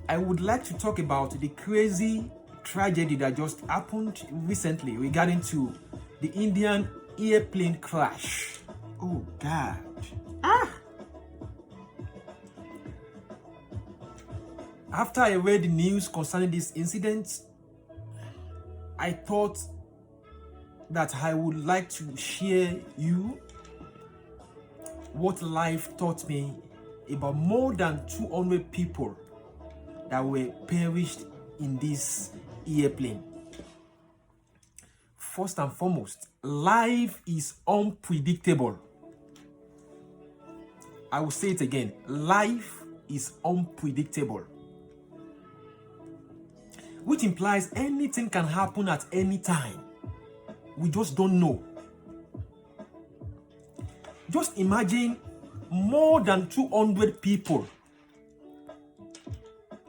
I would like to talk about the crazy tragedy that just happened recently regarding to the Indian airplane crash. Oh God. After I read the news concerning this incident, I thought that I would like to share you what life taught me about more than 200 people that were perished in this airplane. First and foremost, life is unpredictable. I will say it again. Life is unpredictable. Which implies anything can happen at any time. We just don't know. Just imagine more than 200 people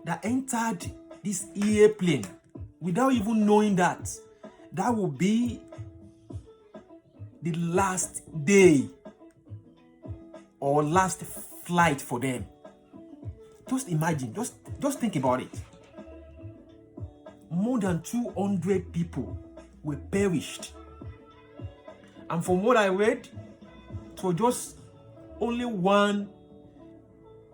that entered this airplane without even knowing that will be the last day or last flight for them. Just imagine, just think about it. More than 200 people were perished. And from what I read, it was just only one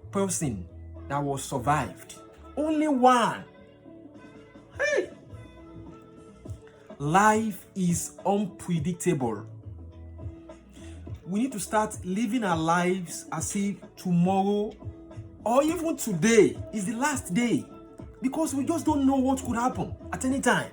person that was survived. Only one. Hey! Life is unpredictable. We need to start living our lives as if tomorrow or even today is the last day, because we just don't know what could happen at any time.